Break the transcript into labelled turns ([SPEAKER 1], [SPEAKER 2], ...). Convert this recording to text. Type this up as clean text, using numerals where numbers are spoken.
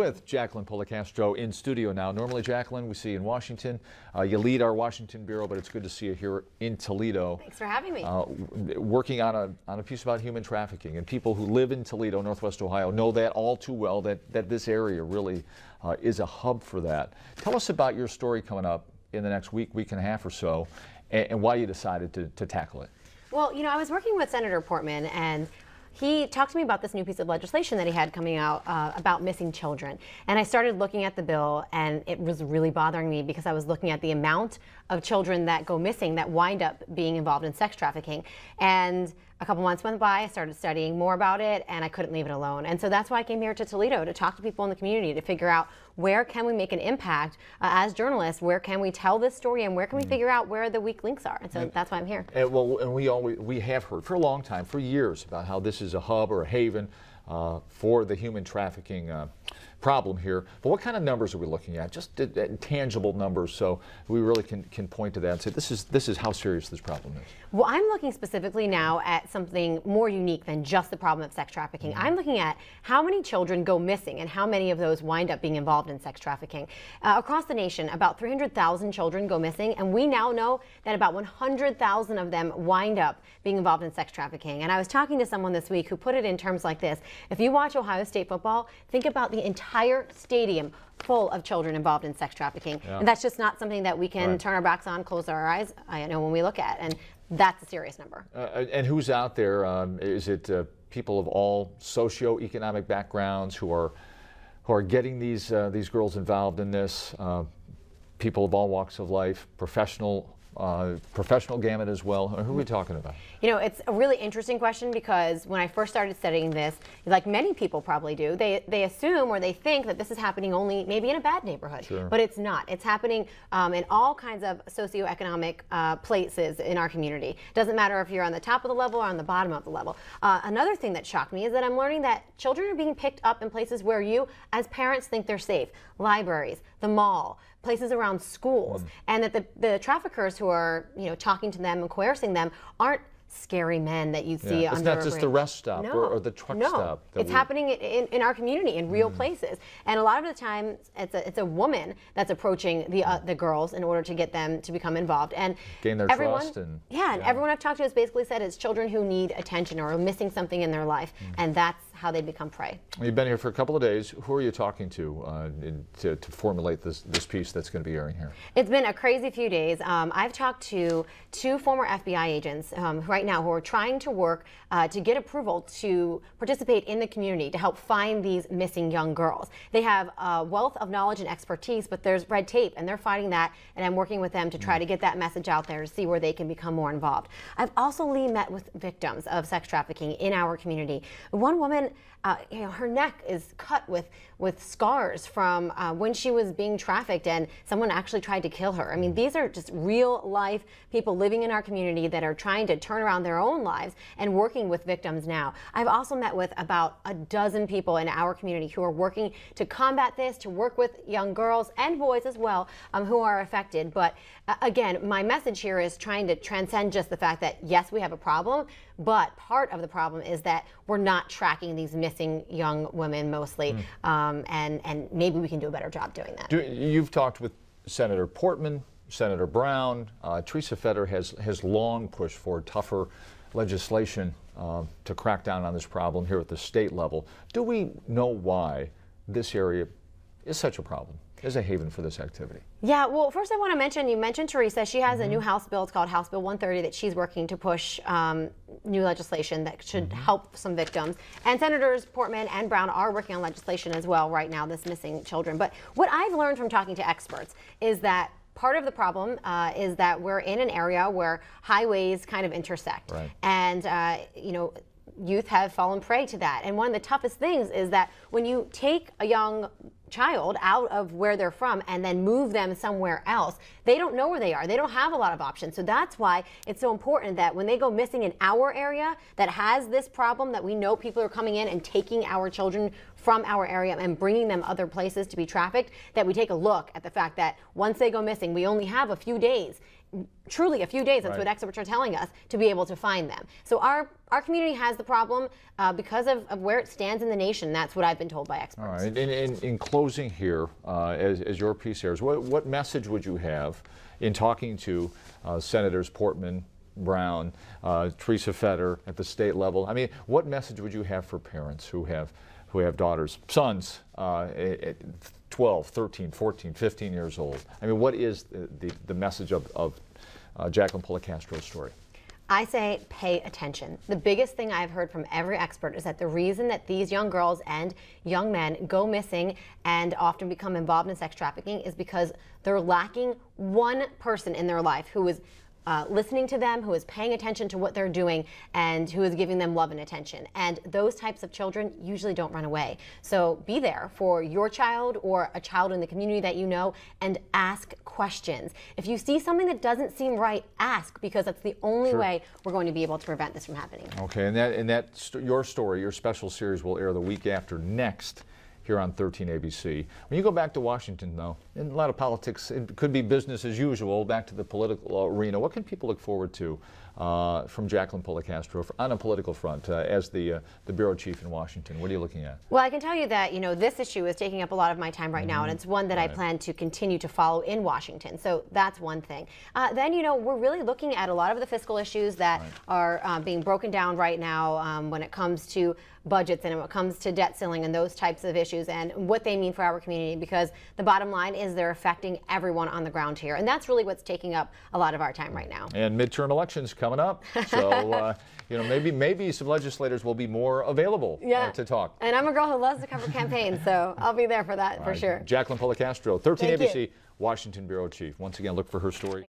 [SPEAKER 1] with Jacqueline Policastro in studio now. Normally, Jacqueline, we see you in Washington. You lead our Washington bureau, but it's good to see you here in Toledo.
[SPEAKER 2] Thanks for having me.
[SPEAKER 1] Working on a piece about human trafficking. And people who live in Toledo, Northwest Ohio, know that all too well, that this area really is a hub for that. Tell us about your story coming up in the next week and a half or so, and why you decided to tackle it.
[SPEAKER 2] Well, you know, I was working with Senator Portman, and he talked to me about this new piece of legislation that he had coming out about missing children. And I started looking at the bill, and it was really bothering me because I was looking at the amount of children that go missing that wind up being involved in sex trafficking. And a couple months went by, I started studying more about it, and I couldn't leave it alone. And so that's why I came here to Toledo, to talk to people in the community, to figure out where can we make an impact as journalists, where can we tell this story, and where can we figure out where the weak links are. And so that's why I'm here.
[SPEAKER 1] And we have heard for a long time, for years, about how this is a hub or a haven for the human trafficking problem here. But what kind of numbers are we looking at? Just tangible numbers, so we really can point to that and say this is how serious this problem is.
[SPEAKER 2] Well, I'm looking specifically now at something more unique than just the problem of sex trafficking. I'm looking at how many children go missing and how many of those wind up being involved in sex trafficking. Across the nation, about 300,000 children go missing, and we now know that about 100,000 of them wind up being involved in sex trafficking. And I was talking to someone this week who put it in terms like this: if you watch Ohio State football, think about the entire stadium full of children involved in sex trafficking. Yeah. And that's just not something that we can turn our backs on, close our eyes, I know, when we look at. And that's a serious number.
[SPEAKER 1] And who's out there? Is it people of all socioeconomic backgrounds who are getting these girls involved in this? People of all walks of life, professional gamut as well. Who are we talking about?
[SPEAKER 2] You know, it's a really interesting question, because when I first started studying this, like many people probably do, they assume or they think that this is happening only maybe in a bad neighborhood. Sure. But it's not. It's happening in all kinds of socioeconomic places in our community. Doesn't matter if you're on the top of the level or on the bottom of the level. Another thing that shocked me is that I'm learning that children are being picked up in places where you, as parents, think they're safe. Libraries, the mall, places around schools, and that the traffickers who are, you know, talking to them and coercing them aren't scary men that you see under a bridge.
[SPEAKER 1] It's not just the rest stop or the truck stop.
[SPEAKER 2] It's happening in our community, in real places. And a lot of the time, it's a woman that's approaching the girls in order to get them to become involved and
[SPEAKER 1] gain their trust. And
[SPEAKER 2] everyone I've talked to has basically said it's children who need attention or are missing something in their life, and that's how they become prey.
[SPEAKER 1] You've been here for a couple of days. Who are you talking to to formulate this piece that's going to be airing here?
[SPEAKER 2] It's been a crazy few days. I've talked to 2 former FBI agents right now who are trying to work to get approval to participate in the community to help find these missing young girls. They have a wealth of knowledge and expertise, but there's red tape, and they're fighting that, and I'm working with them to try to get that message out there to see where they can become more involved. I've also met with victims of sex trafficking in our community. One woman, you know, her neck is cut with scars from when she was being trafficked, and someone actually tried to kill her. I mean, these are just real life people living in our community that are trying to turn around their own lives and working with victims now. I've also met with about a dozen people in our community who are working to combat this, to work with young girls and boys as well who are affected. But again, my message here is trying to transcend just the fact that, yes, we have a problem, but part of the problem is that we're not tracking these missing young women mostly, and maybe we can do a better job doing that.
[SPEAKER 1] You've talked with Senator Portman, Senator Brown. Teresa Fetter has long pushed for tougher legislation to crack down on this problem here at the state level. Do we know why this area is such a problem, is a haven for this activity?
[SPEAKER 2] Yeah, well, first I want to mention, you mentioned Teresa. She has a new House bill. It's called House Bill 130 that she's working to push new legislation that should help some victims. And Senators Portman and Brown are working on legislation as well right now, this missing children. But what I've learned from talking to experts is that part of the problem is that we're in an area where highways kind of intersect. Right. And, you know, youth have fallen prey to that. And one of the toughest things is that when you take a young child out of where they're from and then move them somewhere else, they don't know where they are. They don't have a lot of options. So that's why it's so important that when they go missing in our area that has this problem, that we know people are coming in and taking our children from our area and bringing them other places to be trafficked, that we take a look at the fact that once they go missing, we only have a few days. Truly a few days, that's what experts are telling us, to be able to find them. So our community has the problem because of where it stands in the nation. That's what I've been told by experts.
[SPEAKER 1] All right. In closing here, as your piece airs, what message would you have in talking to Senators Portman, Brown, Teresa Fetter at the state level? I mean, what message would you have for parents who have daughters, sons, 12, 13, 14, 15 years old? I mean, what is the message of Jacqueline Policastro's story?
[SPEAKER 2] I say pay attention. The biggest thing I've heard from every expert is that the reason that these young girls and young men go missing and often become involved in sex trafficking is because they're lacking one person in their life who is listening to them, who is paying attention to what they're doing, and who is giving them love and attention. And those types of children usually don't run away. So be there for your child or a child in the community that you know, and ask questions. If you see something that doesn't seem right, ask, because that's the only way we're going to be able to prevent this from happening.
[SPEAKER 1] Okay, and your story, your special series, will air the week after next here on 13 ABC. When you go back to Washington, though, in a lot of politics, it could be business as usual, back to the political arena. What can people look forward to from Jacqueline Policastro on a political front as the bureau chief in Washington? What are you looking at?
[SPEAKER 2] Well, I can tell you that, this issue is taking up a lot of my time right now, and it's one that I plan to continue to follow in Washington. So that's one thing. Then, we're really looking at a lot of the fiscal issues that are being broken down right now when it comes to budgets and when it comes to debt ceiling and those types of issues and what they mean for our community, because the bottom line is they're affecting everyone on the ground here. And that's really what's taking up a lot of our time right now.
[SPEAKER 1] And midterm elections coming up. So, maybe some legislators will be more available to talk.
[SPEAKER 2] And I'm a girl who loves to cover campaigns, so I'll be there for that for sure.
[SPEAKER 1] Jacqueline Policastro, 13 ABC, Washington Bureau Chief. Once again, look for her story.